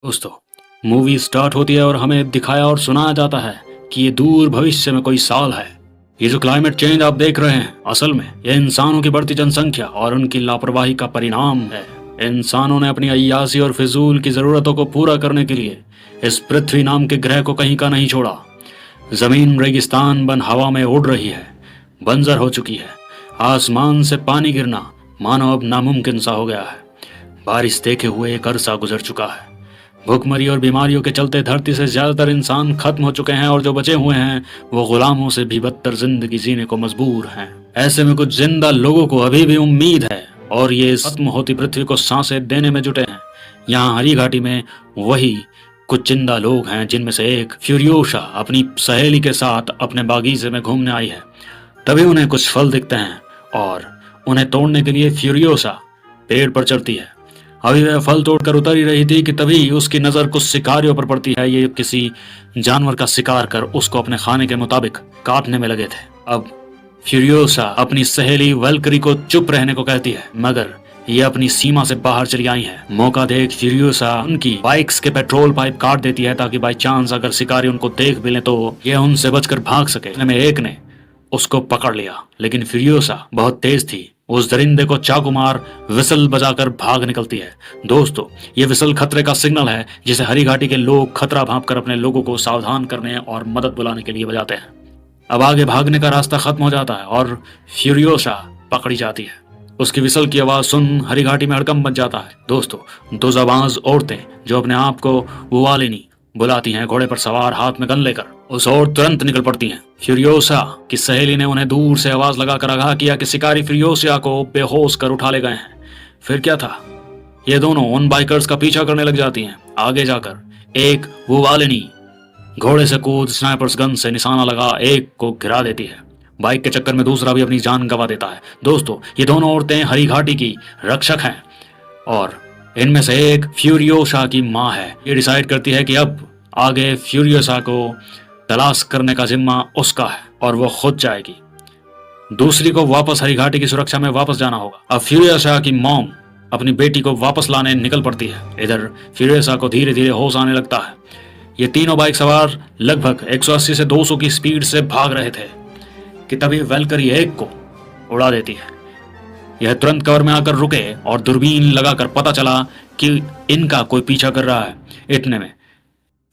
दोस्तों, movie start होती है और हमें दिखाया और सुनाया जाता है कि ये दूर भविष्य में कोई साल है। ये जो क्लाइमेट चेंज आप देख रहे हैं, असल में यह इंसानों की बढ़ती जनसंख्या और उनकी लापरवाही का परिणाम है। इंसानों ने अपनी अय्यासी और फिजूल की जरूरतों को पूरा करने के लिए इस पृथ्वी नाम के ग्रह को कहीं का नहीं छोड़ा। जमीन रेगिस्तान बन हवा में उड़ रही है, बंजर हो चुकी है। आसमान से पानी गिरना मानो अब नामुमकिन सा हो गया है। बारिश देखे हुए एक अरसा गुजर चुका है। भूखमरी और बीमारियों के चलते धरती से ज्यादातर इंसान खत्म हो चुके हैं और जो बचे हुए हैं वो गुलामों से भी बदतर जिंदगी जीने को मजबूर हैं। ऐसे में कुछ जिंदा लोगों को अभी भी उम्मीद है और ये इस खत्म होती पृथ्वी को सांसें देने में जुटे हैं। यहाँ हरी घाटी में वही कुछ जिंदा लोग हैं जिनमें से एक फ्यूरियोसा अपनी सहेली के साथ अपने बागीचे में घूमने आई है। तभी उन्हें कुछ फल दिखते हैं और उन्हें तोड़ने के लिए फ्यूरियोसा पेड़ पर चढ़ती है। अभी वह फल तोड़कर उतर ही रही थी कि तभी उसकी नजर कुछ शिकारियों पर पड़ती है। ये किसी जानवर का शिकार कर उसको अपने खाने के मुताबिक काटने में लगे थे। अब फ्यूरियोसा अपनी सहेली वेलकरी को चुप रहने को कहती है, मगर ये अपनी सीमा से बाहर चली आई है। मौका देख फ्यूरियोसा उनकी बाइक्स के पेट्रोल पाइप काट देती है ताकि बाई चांस अगर शिकारी उनको देख भी ले तो ये उनसे बचकर भाग सके। इनमें एक ने उसको पकड़ लिया, लेकिन फ्यूरियोसा बहुत तेज थी। उस दरिंदे को चाकू मार विसल बजाकर भाग निकलती है। दोस्तों, ये विसल खतरे का सिग्नल है जिसे हरी घाटी के लोग खतरा भांपकर अपने लोगों को सावधान करने और मदद बुलाने के लिए बजाते हैं। अब आगे भागने का रास्ता खत्म हो जाता है और फ्यूरियोसा पकड़ी जाती है। उसकी विसल की आवाज सुन हरी घाटी में हड़कंप मच जाता है। दोस्तों, दो ज़बांज औरतें जो अपने आप को वुवालिनी बुलाती हैं, घोड़े पर सवार हाथ में गन लेकर उस ओर तुरंत निकल पड़ती हैं। फ्यूरियोसा की सहेली ने उन्हें दूर से आवाज लगाकर आगाह किया कि शिकारी फ्यूरियोसा को बेहोश कर उठा ले गए हैं। फिर क्या था, ये दोनों उन बाइकर्स का पीछा करने लग जाती हैं। आगे जाकर एक वुवालिनी घोड़े से कूद स्नाइपर्स गन से निशाना लगा एक को गिरा देती है। बाइक के चक्कर में दूसरा भी अपनी जान गंवा देता है। दोस्तों, ये दोनों औरतें हरी घाटी की रक्षक हैं और इनमें से एक फ्यूरियोसा की माँ है। ये डिसाइड करती है कि अब आगे फ्यूरियोसा को तलाश करने का जिम्मा उसका है और वो खुद जाएगी। दूसरी को वापस हरी घाटी की सुरक्षा में वापस जाना होगा। अब फ्यूरियोसा की मॉम अपनी बेटी को वापस लाने निकल पड़ती है। इधर फ्यूरियोसा को धीरे धीरे होश आने लगता है। ये तीनों बाइक सवार लगभग 180 से 200 की स्पीड से भाग रहे थे कि तभी वेलकरी एक को उड़ा देती है। यह तुरंत कवर में आकर रुके और दूरबीन लगाकर पता चला कि इनका कोई पीछा कर रहा है। इतने में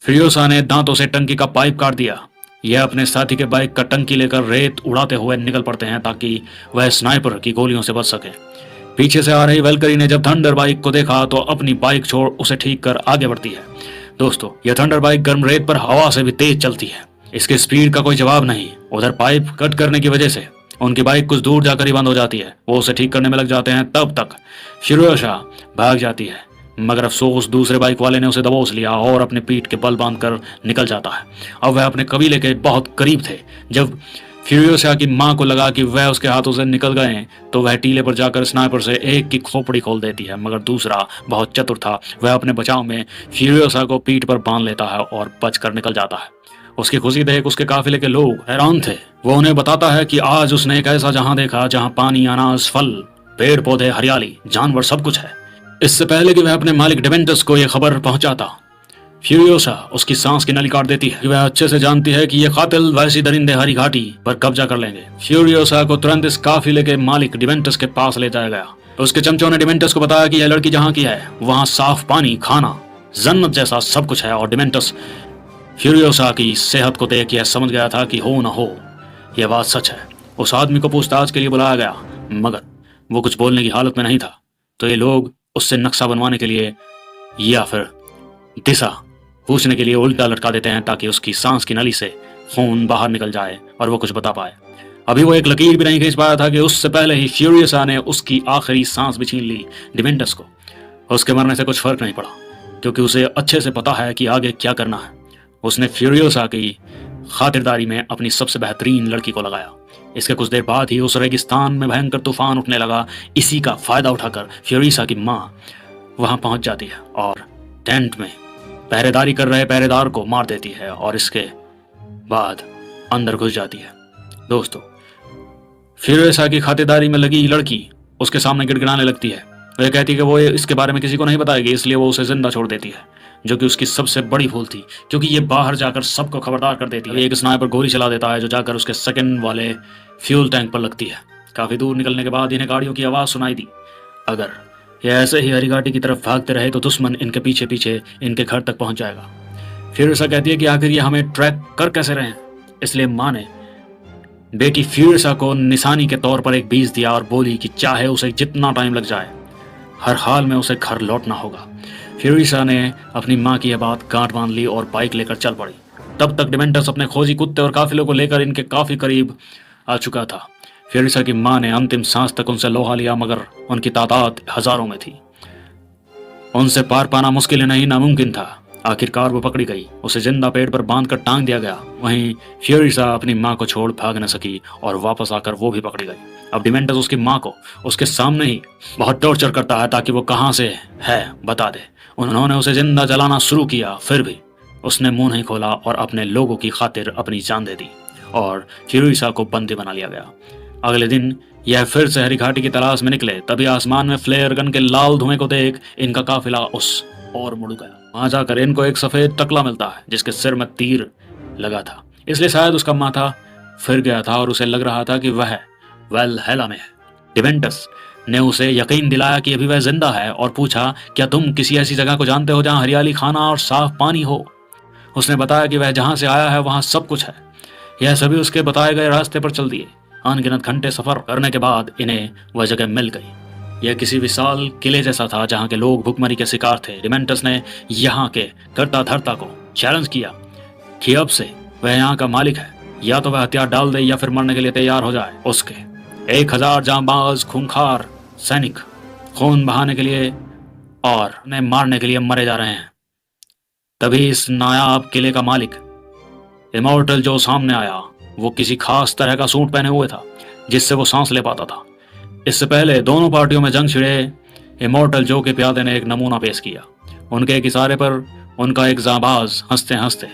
फ्यूरियोसा ने दांतों से टंकी का पाइप काट दिया। यह अपने साथी के बाइक का टंकी लेकर रेत उड़ाते हुए निकल पड़ते हैं ताकि वह स्नाइपर की गोलियों से बच सके। पीछे से आ रही वेलकरी ने जब थंडर बाइक को देखा तो अपनी बाइक छोड़ उसे ठीक कर आगे बढ़ती है। दोस्तों, यह थंडर बाइक गर्म रेत पर हवा से भी तेज चलती है। इसकी स्पीड का कोई जवाब नहीं। उधर पाइप कट करने की वजह से उनकी बाइक कुछ दूर जाकर ही बंद हो जाती है। वो उसे ठीक करने में लग जाते हैं। तब तक फ्यूरियोसा भाग जाती है, मगर अफसोस दूसरे बाइक वाले ने उसे दबोच लिया और अपने पीठ के बल बांधकर निकल जाता है। अब वह अपने कबीले के बहुत करीब थे। जब फ्यूरियोसा की मां को लगा कि वह उसके हाथों से निकल गए तो वह टीले पर जाकर स्नाइपर से एक की खोपड़ी खोल देती है, मगर दूसरा बहुत चतुर था। वह अपने बचाव में फ्यूरियोसा को पीठ पर बांध लेता है और बचकर निकल जाता है। उसकी खुशी देख उसके काफिले के लोग हैरान थे। वो उन्हें बताता है कि आज उसने एक ऐसा जहां देखा जहां पानी, अनाज, फल, पेड़ पौधे, हरियाली, जानवर सब कुछ है। इससे पहले कि वह अपने मालिक डिमेंटस को यह खबर पहुंचाता, फ्यूरियोसा उसकी सांस की नली काट देती है। वह अच्छे से जानती है कि ये कातिल वैसी दरिंदे हरी घाटी पर कब्जा कर लेंगे। फ्यूरियोसा को तुरंत इस काफिले के मालिक डिमेंटस के पास ले जाया गया। उसके चमचों ने डिमेंटस को बताया कि यह लड़की जहां की है वहां साफ पानी, खाना, जन्नत जैसा सब कुछ है। और डिमेंटस फ्यूरियोसा की सेहत को देख यह समझ गया था कि हो न हो यह बात सच है। उस आदमी को पूछताछ के लिए बुलाया गया, मगर वो कुछ बोलने की हालत में नहीं था। तो ये लोग उससे नक्शा बनवाने के लिए या फिर दिशा पूछने के लिए उल्टा लटका देते हैं ताकि उसकी सांस की नली से खून बाहर निकल जाए और वो कुछ बता पाए। अभी वो एक लकीर भी नहीं खींच पाया था कि उससे पहले ही फ्यूरियोसा ने उसकी आखिरी सांस भी छीन ली। डिमेंटस को उसके मरने से कुछ फर्क नहीं पड़ा क्योंकि उसे अच्छे से पता है कि आगे क्या करना है। उसने फ्यूरियोसा की खातिरदारी में अपनी सबसे बेहतरीन लड़की को लगाया। इसके कुछ देर बाद ही उस रेगिस्तान में भयंकर तूफान उठने लगा। इसी का फायदा उठाकर फ्यूरियोसा की माँ वहां पहुंच जाती है और टेंट में पहरेदारी कर रहे पहरेदार को मार देती है और इसके बाद अंदर घुस जाती है। दोस्तों, फ्यूरियोसा की खातिरदारी में लगी लड़की उसके सामने गिड़गिड़ाने लगती है। वह कहती है कि वो इसके बारे में किसी को नहीं बताएगी, इसलिए वो उसे जिंदा छोड़ देती है। जो कि उसकी सबसे बड़ी भूल थी, क्योंकि ये बाहर जाकर सबको खबरदार कर देती है। एक स्नाइपर गोली चला देता है जो जाकर उसके सेकंड वाले फ्यूल टैंक पर लगती है। काफी दूर निकलने के बाद इन्हें गाड़ियों की आवाज सुनाई दी। अगर ये ऐसे ही हरी घाटी की तरफ भागते रहे तो दुश्मन इनके पीछे पीछे इनके घर तक पहुंच जाएगा। फ्यूरिसा कहती है कि आखिर ये हमें ट्रैक कर कैसे रहे हैं। इसलिए माँ ने बेटी फ्यूरिसा को निशानी के तौर पर एक बीज दिया और बोली कि चाहे उसे जितना टाइम लग जाए, हर हाल में उसे घर लौटना होगा। फ्यूरिसा ने अपनी माँ की यह बात गांठ बांध ली और बाइक लेकर चल पड़ी। तब तक डिमेंटस अपने खोजी कुत्ते और काफिलों को लेकर इनके काफी करीब आ चुका था। फ्यूरिसा की माँ ने अंतिम सांस तक उनसे लोहा लिया, मगर उनकी तादाद हजारों में थी। उनसे पार पाना मुश्किल नहीं, नामुमकिन था। आखिरकार वो पकड़ी गई, उसे जिंदा पेड़ पर बांधकर टांग दिया गया। वहीं फ्यूरिसा अपनी माँ को छोड़ भाग न सकी और वापस आकर वो भी पकड़ी गई। अब डिमेंटस उसकी माँ को उसके सामने ही बहुत टॉर्चर करता है ताकि वो कहाँ से है बता दे। उन्होंने उसे जिंदा जलाना शुरू किया, फिर भी उसने मुंह नहीं खोला और अपने लोगों की खातिर अपनी जान दे दी और फ्यूरिसा को बंदी बना लिया गया। अगले दिन यह फिर से हरी घाटी की तलाश में निकले। तभी आसमान में फ्लेयर गन के लाल धुएं को देख इनका काफिला उस और मुड़ गया। वहां जाकर इनको एक सफेद टकला मिलता है जिसके सिर में तीर लगा था, इसलिए शायद उसका माथा फिर गया था और उसे लग रहा था कि वह वैल्हैला में है। डिवेंटस ने उसे यकीन दिलाया कि अभी वह जिंदा है और पूछा, क्या तुम किसी ऐसी जगह को जानते हो जहां हरियाली, खाना और साफ पानी हो? उसने बताया कि वह जहां से आया है वहां सब कुछ है। यह सभी उसके बताए गए रास्ते पर चल दिए। अनगिनत घंटे सफर करने के बाद इन्हें वह जगह मिल गई। यह किसी विशाल किले जैसा था जहां के लोग भुखमरी के शिकार थे। डिमेंटस ने यहाँ के कर्ता धर्ता को चैलेंज किया कि अब से वह यहाँ का मालिक है, या तो वह हथियार डाल दे या फिर मरने के लिए तैयार हो जाए। उसके 1000 जांबाज खूंखार सैनिक खून बहाने के लिए और उन्हें मारने के लिए मरे जा रहे हैं। तभी इस नायाब किले का मालिक इमोर्टल जो सामने आया। वो किसी खास तरह का सूट पहने हुए था जिससे वो सांस ले पाता था। इससे पहले दोनों पार्टियों में जंग छिड़े इमोर्टल जो के प्यादे ने एक नमूना पेश किया। उनके एक इशारे पर उनका एक जाबाज हंसते हंसते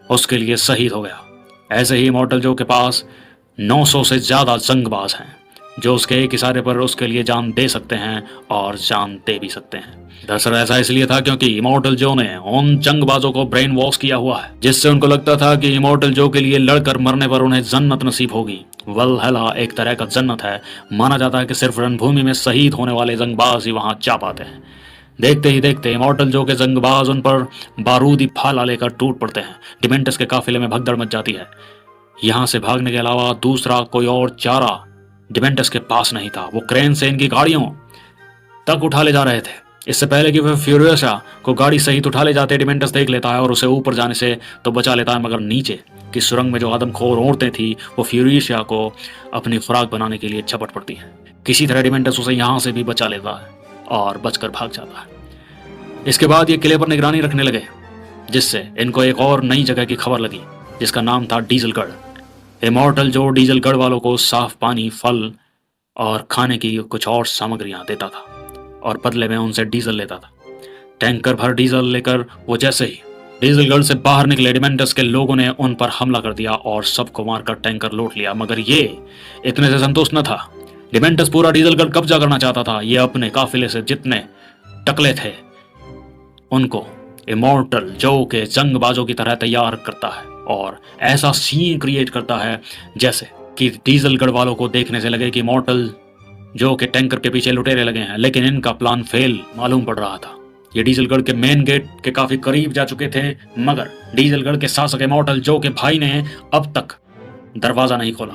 उसके लिए शहीद हो गया। ऐसे ही इमोर्टल जो के पास 900 से ज्यादा जंगबाज हैं जो उसके एक इशारे पर उसके लिए जान दे सकते हैं और जान दे भी सकते हैं। दरअसल ऐसा इसलिए था क्योंकि इमोर्टल जो ने उन जंगबाजों को ब्रेन वॉश किया हुआ है, जिससे उनको लगता था कि इमोर्टल जो के लिए लड़कर मरने पर उन्हें जन्नत नसीब होगी। वल्हैला एक तरह का जन्नत है। माना जाता है कि सिर्फ रणभूमि में शहीद होने वाले जंगबाज ही वहां जा पाते हैं। देखते ही देखते इमोर्टल जो के जंगबाज उन पर बारूदी फाला लेकर टूट पड़ते हैं। डिमेंटस के काफिले में भगदड़ मच जाती है। यहाँ से भागने के अलावा दूसरा कोई और चारा डिमेंटस के पास नहीं था। वो क्रेन से इनकी गाड़ियों तक उठा ले जा रहे थे। इससे पहले कि वह फ्यूरिसा को गाड़ी सहित उठा ले जाते, डिमेंटस देख लेता है और उसे ऊपर जाने से तो बचा लेता है, मगर नीचे की सुरंग में जो आदमखोर औरतें थी वो फ्यूरिसा को अपनी खुराक बनाने के लिए झपट पड़ती हैं। किसी तरह डिमेंटस उसे यहाँ से भी बचा लेता है और बचकर भाग जाता है। इसके बाद ये किले पर निगरानी रखने लगे, जिससे इनको एक और नई जगह की खबर लगी जिसका नाम था डीजलगढ़। इमोर्टल जो डीजलगढ़ वालों को साफ पानी, फल और खाने की कुछ और सामग्रियां देता था और बदले में उनसे डीजल लेता था। टैंकर भर डीजल लेकर वो जैसे ही डीजलगढ़ से बाहर निकले, डिमेंटस के लोगों ने उन पर हमला कर दिया और सबको मारकर टैंकर लूट लिया। मगर ये इतने से संतुष्ट न था। डिमेंटस पूरा डीजलगढ़ कब्जा करना चाहता था। ये अपने काफिले से जितने टकले थे उनको इमोर्टल जो के जंगबाजों की तरह तैयार करता है और ऐसा सीन क्रिएट करता है जैसे कि डीजलगढ़ वालों को देखने से लगे कि इमोर्टल जो के टैंकर के पीछे लुटेरे लगे हैं। लेकिन इनका प्लान फेल मालूम पड़ रहा था। ये डीजलगढ़ के मेन गेट के काफी करीब जा चुके थे, मगर डीजलगढ़ के शासक इमोर्टल जो के भाई ने अब तक दरवाजा नहीं खोला।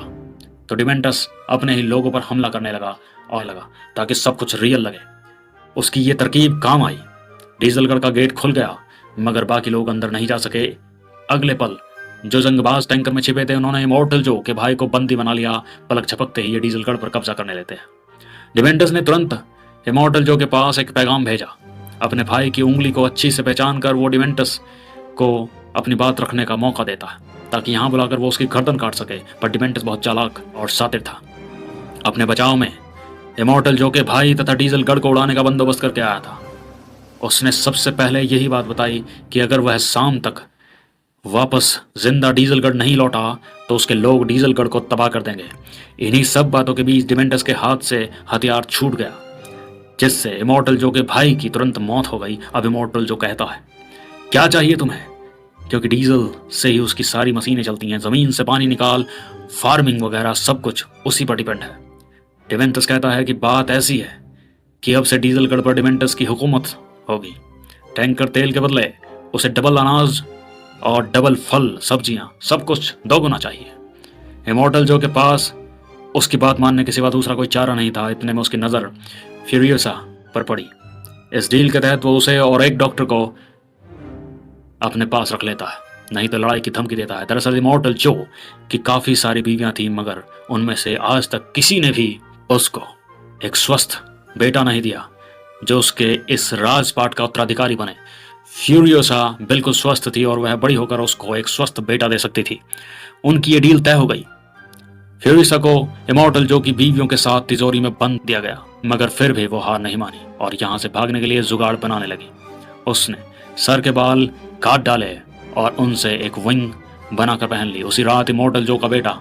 तो डिमेंटस अपने ही लोगों पर हमला करने लगा ताकि सब कुछ रियल लगे। उसकी ये तरकीब काम आई। डीजलगढ़ का गेट खुल गया, मगर बाकी लोग अंदर नहीं जा सके। अगले पल जो जंगबाज टैंकर में छिपे थे उन्होंने इमोर्टल जो के भाई को बंदी बना लिया। पलक झपकते ही ये डीजलगढ़ पर कब्जा करने लेते हैं। डिमेंटस ने तुरंत इमोर्टल जो के पास एक पैगाम भेजा। अपने भाई की उंगली को अच्छी से पहचान कर वो डिमेंटस को अपनी बात रखने का मौका देता है ताकि यहाँ बुलाकर वो उसकी गर्दन काट सके। पर डिमेंटस बहुत चालाक और शातिर था। अपने बचाव में इमोर्टल जो के भाई तथा डीजलगढ़ को उड़ाने का बंदोबस्त करके आया था। उसने सबसे पहले यही बात बताई कि अगर वह शाम तक वापस जिंदा डीजलगढ़ नहीं लौटा तो उसके लोग डीजलगढ़ को तबाह कर देंगे। इन्हीं सब बातों के बीच डिमेंटस के हाथ से हथियार छूट गया, जिससे इमोर्टल जो के भाई की तुरंत मौत हो गई। अब इमोर्टल जो कहता है क्या चाहिए तुम्हें? क्योंकि डीजल से ही उसकी सारी मशीनें चलती हैं, जमीन से पानी निकाल, फार्मिंग वगैरह सब कुछ उसी पर डिपेंड है। डिवेंटस कहता है कि बात ऐसी है कि अब से डीजल गढ़ पर डिवेंटस की हुकूमत होगी। टैंकर तेल के बदले उसे डबल अनाज और डबल फल, सब्जियां, सब कुछ दोगुना चाहिए। इमॉर्टल जो के पास उसकी बात मानने के सिवा दूसरा कोई चारा नहीं था। इतने में उसकी नज़र फ्यूरियोसा पर पड़ी। इस डील के तहत वो उसे और एक डॉक्टर को अपने पास रख लेता है, नहीं तो लड़ाई की धमकी देता है। दरअसल इमॉर्टल जो की काफ़ी सारी बीवियां थीं, मगर उनमें से आज तक किसी ने भी उसको एक स्वस्थ बेटा नहीं दिया जो उसके इस राजपाट का उत्तराधिकारी बने। फ्यूरियोसा बिल्कुल स्वस्थ थी और वह बड़ी होकर उसको एक स्वस्थ बेटा दे सकती थी। उनकी ये डील तय हो गई। फ्यूरियोसा को इमॉर्टल जो की बीवियों के साथ तिजोरी में बंद दिया गया, मगर फिर भी वो हार नहीं मानी और यहाँ से भागने के लिए जुगाड़ बनाने लगी। उसने सर के बाल काट डाले और उनसे एक विंग बनाकर पहन ली। उसी रात इमॉर्टल जो का बेटा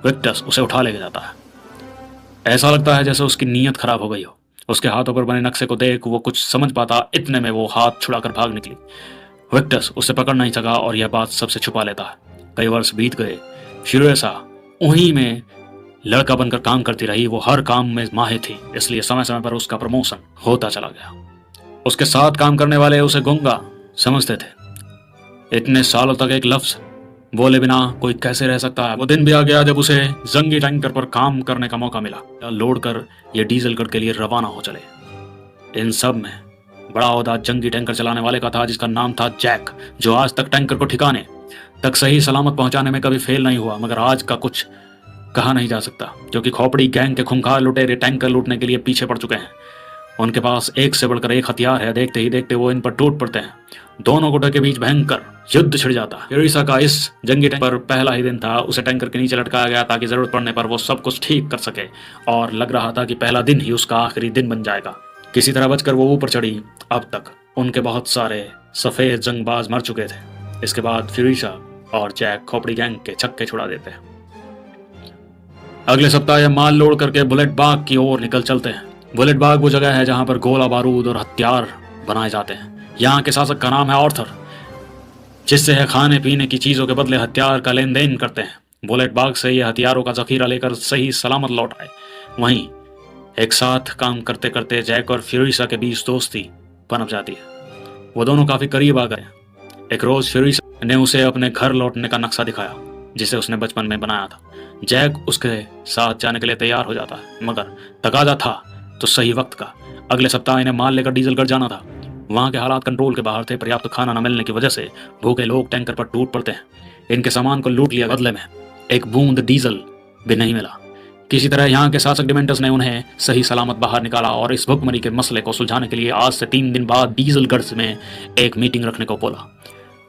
विक्टस उसे उठा लेके जाता है। ऐसा लगता है जैसे उसकी नीयत खराब हो गई हो। उसके हाथों पर बने नक्शे को देख वो कुछ समझ पाता, इतने में वो हाथ छुड़ाकर भाग निकली। विक्टस उसे पकड़ नहीं सका और यह बात सबसे छुपा लेता है। कई वर्ष बीत गए। फ्यूरियोसा उन्हीं में लड़का बनकर काम करती रही। वो हर काम में माहिर थी, इसलिए समय समय पर उसका प्रमोशन होता चला गया। उसके साथ काम करने वाले उसे गूंगा समझते थे। इतने सालों तक एक लफ्ज बोले बिना कोई कैसे रह सकता है। वो दिन भी आ गया जब उसे जंगी टैंकर पर काम करने का मौका मिला। लोड कर ये डीजल गढ़ के लिए रवाना हो चले। इन सब में बड़ा ओहदा जंगी टैंकर चलाने वाले का था, जिसका नाम था जैक, जो आज तक टैंकर को ठिकाने तक सही सलामत पहुंचाने में कभी फेल नहीं हुआ। मगर आज का कुछ कहा नहीं जा सकता, क्योंकि खोपड़ी गैंग के खूंखार लुटेरे टैंकर लूटने के लिए पीछे पड़ चुके हैं। उनके पास एक से बढ़कर एक हथियार है। देखते ही देखते वो इन पर टूट पड़ते हैं। दोनों गुटों के बीच भयंकर युद्ध छिड़ जाता है। फ्यूरियोसा का इस जंगी टैंकर पर पहला ही दिन था। उसे टैंकर के नीचे लटकाया गया ताकि जरूरत पड़ने पर वो सब कुछ ठीक कर सके, और लग रहा था कि पहला दिन ही उसका आखिरी दिन बन जाएगा। किसी तरह बचकर वो ऊपर चढ़ी। अब तक उनके बहुत सारे सफेद जंगबाज मर चुके थे। इसके बाद फ्यूरियोसा और जैक खोपड़ी गैंग के छक्के छुड़ा देते हैं। अगले सप्ताह ये माल लोड करके बुलेट बाग की ओर निकल चलते हैं। बुलेट बाग वो जगह है जहां पर गोला बारूद और हथियार बनाए जाते हैं। यहाँ के शासक का नाम है ऑर्थर, जिससे है खाने पीने की चीजों के बदले हथियार का लेन देन करते हैं। बुलेट बाग से ये हथियारों का जखीरा लेकर सही सलामत लौट आए। वहीं एक साथ काम करते करते जैक और फ्यूरियोसा के बीच दोस्ती पनप जाती है। वो दोनों काफी करीब आ गए। एक रोज फ्यूरियोसा ने उसे अपने घर लौटने का नक्शा दिखाया, जिसे उसने बचपन में बनाया था। जैक उसके साथ जाने के लिए तैयार हो जाता है, मगर तकाजा था तो सही वक्त का। अगले सप्ताह इन्हें माल लेकर डीजलगढ़ जाना था। वहां के हालात कंट्रोल के बाहर थे। पर्याप्त खाना न मिलने की वजह से भूखे लोग टैंकर पर टूट पड़ते हैं। इनके सामान को लूट लिया, बदले में एक बूंद डीजल भी नहीं मिला। किसी तरह यहाँ के शासक डिमेंटस ने उन्हें सही सलामत बाहर निकाला और इस भुखमरी के मसले को सुलझाने के लिए आज से 3 दिन बाद डीजलगढ़ में एक मीटिंग रखने को बोला,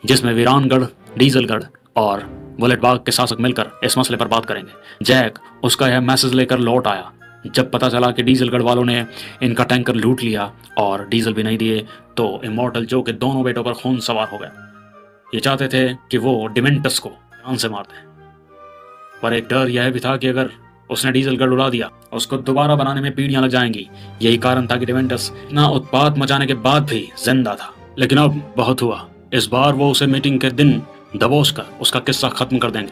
जिसमें वीरानगढ़, डीजलगढ़ और बुलेट बाग के शासक मिलकर इस मसले पर बात करेंगे। जैक उसका यह मैसेज लेकर लौट आया। जब पता चला कि डीजलगढ़ वालों ने इनका टैंकर लूट लिया और डीजल भी नहीं दिए, तो इमॉर्टल जो के दोनों बेटों पर खून सवार हो गया। ये चाहते थे कि वो डिमेंटस को जान से मार दें, पर एक डर यह भी था कि अगर उसने डीजलगढ़ उड़ा दिया, उसको दोबारा बनाने में पीढ़ियां लग जाएंगी। यही कारण था कि डिमेंटस इतना उत्पात मचाने के बाद भी जिंदा था। लेकिन अब बहुत हुआ। इस बार वो उसे मीटिंग के दिन दबोच कर उसका किस्सा खत्म कर देंगे।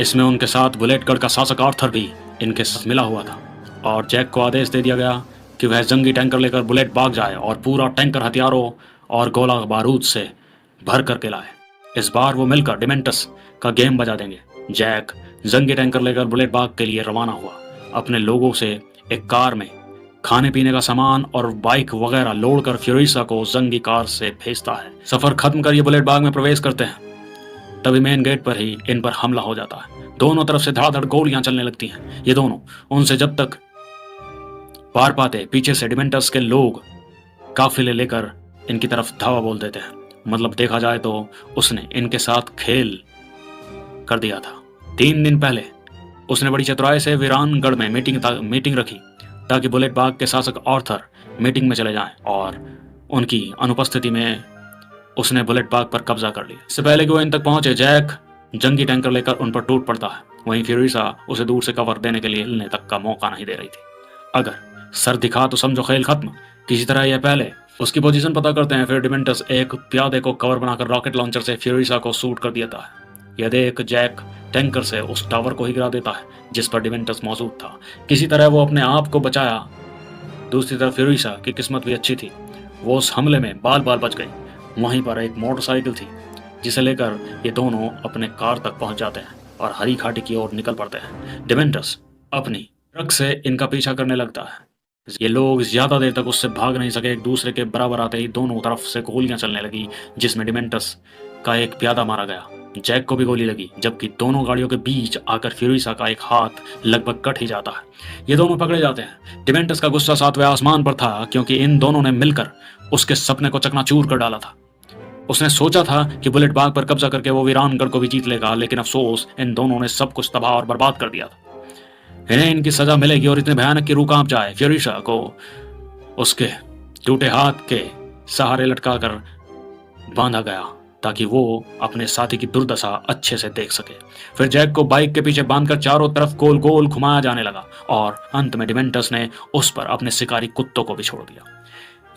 इसमें उनके साथ बुलेटगढ़ का शासक आर्थर भी इनके साथ मिला हुआ था, और जैक को आदेश दे दिया गया कि वह जंगी टैंकर लेकर बुलेट बाग जाए और पूरा टैंकर हथियारों और गोला बारूद से भर करके लाए। इस बार वो मिलकर डिमेंटस का गेम बजा देंगे। जैक जंगी टैंकर लेकर बुलेट बाग के लिए रवाना हुआ। अपने लोगों से एक कार में खाने पीने का सामान और बाइक वगैरह लोड कर फ्यूरियोसा को जंगी कार से भेजता है। सफर खत्म कर ये बुलेट बाग में प्रवेश करते हैं। तभी मेन गेट पर ही इन पर हमला हो जाता है। दोनों तरफ से धड़ाधड़ गोलियां चलने लगती हैं। ये दोनों उनसे जब तक पार पाते, पीछे से डिमेंटस के लोग काफिले लेकर इनकी तरफ धावा बोल देते हैं। मतलब देखा जाए तो उसने इनके साथ खेल कर दिया था। 3 दिन पहले उसने बड़ी चतुराई से वीरानगढ़ में मीटिंग रखी ताकि बुलेट बाग के शासक आर्थर मीटिंग में चले जाएं, और उनकी अनुपस्थिति में उसने बुलेट बाग पर कब्जा कर लिया। इससे पहले कि वो इन तक पहुंचे, जैक जंगी टैंकर लेकर उन पर टूट पड़ता है। वहीं फ्यूरियोसा उसे दूर से कवर देने के लिए हिलने तक का मौका नहीं दे रही थी। अगर सर दिखा तो समझो खेल खत्म। किसी तरह यह पहले उसकी पोजीशन पता करते हैं। फिर डिमेंटस एक प्यादे को कवर बनाकर रॉकेट लॉन्चर से फ्यूरिसा को शूट कर देता है। यह देख जैक टैंकर से उस टावर को ही गिरा देता है जिस पर डिमेंटस मौजूद था। किसी तरह वो अपने आप को बचाया। दूसरी तरफ फ्यूरिसा की किस्मत भी अच्छी थी, वो उस हमले में बाल बाल बच गई। वहीं पर एक मोटरसाइकिल थी जिसे लेकर ये दोनों अपने कार तक पहुंच जाते हैं और हरी घाटी की ओर निकल पड़ते हैं। डिमेंटस अपनी ट्रक से इनका पीछा करने लगता है। ये लोग ज्यादा देर तक उससे भाग नहीं सके। एक दूसरे के बराबर आते ही दोनों तरफ से गोलियां चलने लगी, जिसमें डिमेंटस का एक प्यादा मारा गया। जैक को भी गोली लगी, जबकि दोनों गाड़ियों के बीच आकर फ्यूरिसा का एक हाथ लगभग कट ही जाता है। ये दोनों पकड़े जाते हैं। डिमेंटस का गुस्सा सातवें आसमान पर था, क्योंकि इन दोनों ने मिलकर उसके सपने को चकनाचूर कर डाला था। उसने सोचा था कि बुलेट बाग पर कब्जा करके वो वीरानगढ़ को भी जीत लेगा, लेकिन अफसोस इन दोनों ने सब कुछ तबाह और बर्बाद कर दिया था। इन्हें इनकी सजा मिलेगी और इतने भयानक की रूह कांप जाए। फ्यूरिसा को उसके टूटे हाथ के सहारे लटकाकर बांधा गया ताकि वो अपने साथी की दुर्दशा अच्छे से देख सके। फिर जैक को बाइक के पीछे बांधकर चारों तरफ गोल गोल घुमाया जाने लगा और अंत में डिमेंटस ने उस पर अपने शिकारी कुत्तों को भी छोड़ दिया।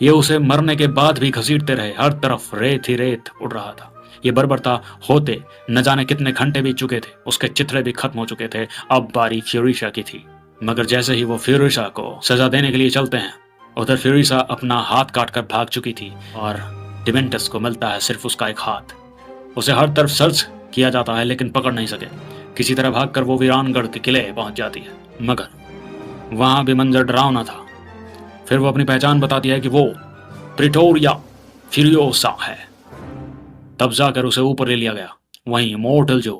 ये उसे मरने के बाद भी घसीटते रहे। हर तरफ रेत ही रेत उड़ रहा था। ये बर्बरता होते न जाने कितने घंटे बीत चुके थे। उसके चित्रे भी खत्म हो चुके थे। अब बारी फ्यूरिसा की थी। मगर जैसे ही वो फ्यूरिसा को सजा देने के लिए चलते हैं, उधर फ्यूरिसा अपना हाथ काटकर भाग चुकी थी और डिमेंटस को मिलता है सिर्फ उसका एक हाथ। उसे हर तरफ सर्च किया जाता है लेकिन पकड़ नहीं सके। किसी तरह भागकर वो वीरानगढ़ के किले पहुंच जाती है, मगर वहां भी मंजर डरावना था। फिर वो अपनी पहचान बताती है कि वो प्रिटोरिया फ्यूरियोसा है। तब जाकर उसे ऊपर ले लिया गया। वहीं इमोर्टल जो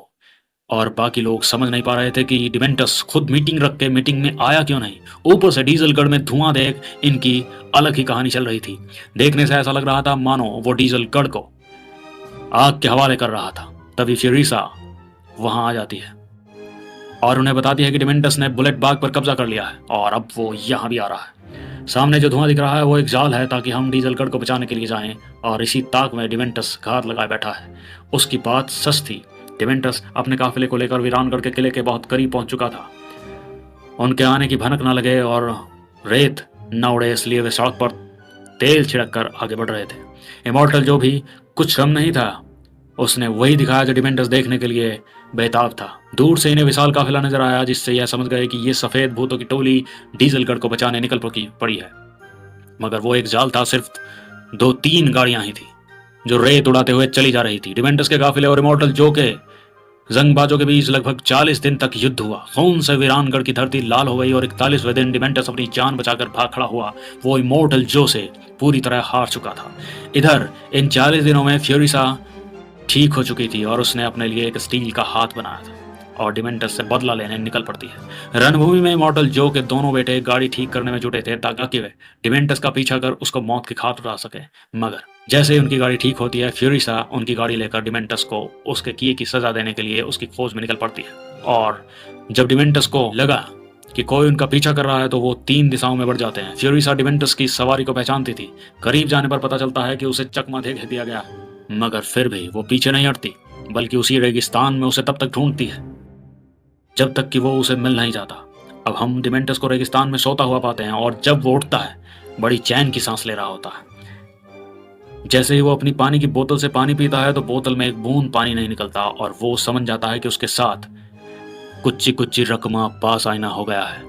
और बाकी लोग समझ नहीं पा रहे थे कि डिमेंटस खुद मीटिंग रख के मीटिंग में आया क्यों नहीं। ऊपर से डीजलगढ़ में धुआं देख इनकी अलग ही कहानी चल रही थी। देखने से ऐसा लग रहा था मानो वो डीजलगढ़ को आग के हवाले कर रहा था। तभी फ्यूरिसा वहां आ जाती है और उन्हें बताती है कि डिमेंटस ने बुलेट बाग पर कब्जा कर लिया है और अब वो यहाँ भी आ रहा है। सामने जो धुआं दिख रहा है वो एक जाल है ताकि हम डीजलगढ़ को बचाने के लिए जाएं, और इसी ताक में डिमेंटस घात लगाए बैठा है। उसकी बात सच थी। डिमेंटस अपने काफिले को लेकर वीरानगढ़ के किले के बहुत करीब पहुंच चुका था। उनके आने की भनक न लगे और रेत न उड़े, इसलिए वे सड़क पर तेल छिड़क कर आगे बढ़ रहे थे। इमॉर्टल जो भी कुछ कम नहीं था, उसने वही दिखाया जो डिमेंटस देखने के लिए बेताब था। दूर से इन्हें विशाल काफिला नजर आया, जिससे यह समझ गए कि ये सफेद भूतों की टोली डीजलगढ़ को बचाने निकल पड़ी है। मगर वो एक जाल था। सिर्फ 2-3 गाड़ियां ही थी जो रेत उड़ाते हुए चली जा रही थी। डिमेंटस के काफिले और इमॉर्टल जो के जंगबाजों के बीच लगभग 40 दिन तक युद्ध हुआ। खून से वीरानगढ़ की धरती लाल हो गई और 41वें दिन डिमेंटस अपनी जान बचाकर भाग खड़ा हुआ। वो इमॉर्टल जो से पूरी तरह हार चुका था। इधर इन 40 दिनों में फ्यूरिसा ठीक हो चुकी थी और उसने अपने लिए एक स्टील का हाथ बनाया था और डिमेंटस से बदला लेने निकल पड़ती है। रणभूमि में इमॉर्टल जो के दोनों बेटे गाड़ी ठीक करने में जुटे थे ताकि वे डिमेंटस का पीछा कर उसको मौत की घात उड़ा सके। मगर जैसे ही उनकी गाड़ी ठीक होती है, फ्यूरिसा उनकी गाड़ी लेकर डिमेंटस को उसके किए की सजा देने के लिए उसकी खोज में निकल पड़ती है। और जब डिमेंटस को लगा कि कोई उनका पीछा कर रहा है तो वो 3 दिशाओं में बढ़ जाते हैं। फ्यूरिसा डिमेंटस की सवारी को पहचानती थी। करीब जाने पर पता चलता है कि उसे चकमा दे दिया गया है, मगर फिर भी वो पीछे नहीं हटती, बल्कि उसी रेगिस्तान में उसे तब तक ढूंढती है जब तक कि वो उसे मिल नहीं जाता। अब हम डिमेंटस को रेगिस्तान में सोता हुआ पाते हैं और जब वो उठता है बड़ी चैन की सांस ले रहा होता है। जैसे ही वो अपनी पानी की बोतल से पानी पीता है तो बोतल में एक बूंद पानी नहीं निकलता और वो समझ जाता है कि उसके साथ कुच्ची कुच्ची रकमा पास आईना हो गया है।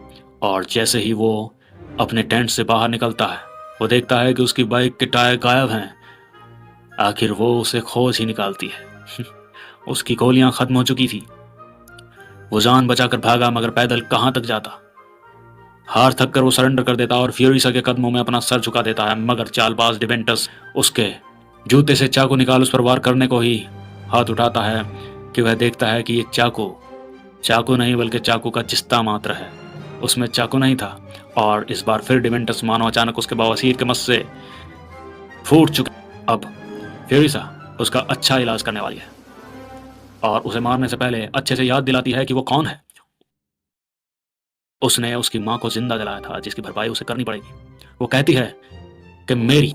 और जैसे ही वो अपने टेंट से बाहर निकलता है, वो देखता है कि उसकी बाइक के टायर गायब हैं। आखिर वो उसे खोज ही निकालती है। उसकी गोलियां खत्म हो चुकी थी। वो जान बचाकर भागा, मगर पैदल कहां तक जाता। हार थक कर वो सरेंडर कर देता और फ्यूरिसा के कदमों में अपना सर झुका देता है। मगर चालबाज डिमेंटस उसके जूते से चाकू निकाल उस पर वार करने को ही हाथ उठाता है कि वह देखता है कि ये चाकू नहीं बल्कि चाकू का चिस्ता मात्र है, उसमें चाकू नहीं था। और इस बार फिर डिमेंटस मानो अचानक उसके बवासीर के मस से फूट चुका। अब फ्यूरिसा उसका अच्छा इलाज करने वाली है और उसे मारने से पहले अच्छे से याद दिलाती है कि वो कौन है। उसने उसकी मां को जिंदा जलाया था, जिसकी भरपाई उसे करनी पड़ेगी। वो कहती है कि मेरी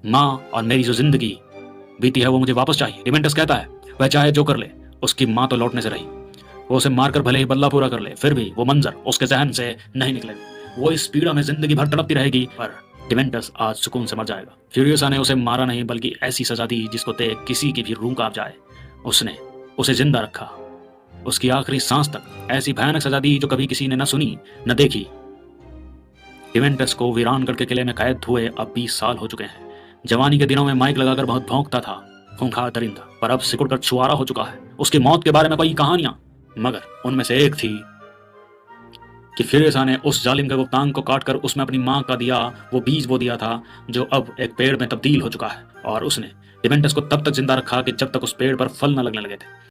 मां और मेरी जो जिंदगी बीती है वो मुझे वापस चाहिए। डिमेंटस कहता है वह चाहे जो कर ले, उसकी मां तो लौटने से रही। वो उसे मारकर भले ही बदला पूरा कर ले, फिर भी वो मंजर उसके जहन से नहीं निकलेगा। वो इस पीड़ा में जिंदगी भर तड़पती रहेगी, पर डिमेंटस आज सुकून से मर जाएगा। फ्यूरियोसा ने उसे मारा नहीं बल्कि ऐसी सजा दी जिसको देख किसी की भी रूह कांप जाए। उसने उसे जिंदा रखा, उसकी आखिरी सांस तक ऐसी भयानक सजा दी जो कभी किसी ने न सुनी न देखी। डिमेंटस को वीरानगढ़ के किले में कैद हुए अब 20 साल हो चुके हैं। जवानी के दिनों में माइक लगाकर बहुत भौंकता था, खूंखार दरिंदा, पर अब सिकुड़कर छुआरा हो चुका है। उसकी मौत के बारे में कई कहानियां, मगर उनमें से एक थी कि फिरोजा ने उस जालिम के गुप्तांग को काटकर उसमें अपनी मां का दिया वो बीज बो दिया था जो अब एक पेड़ में तब्दील हो चुका है। और उसने डिमेंटस को तब तक जिंदा रखा कि जब तक उस पेड़ पर फल न लगने लगे थे।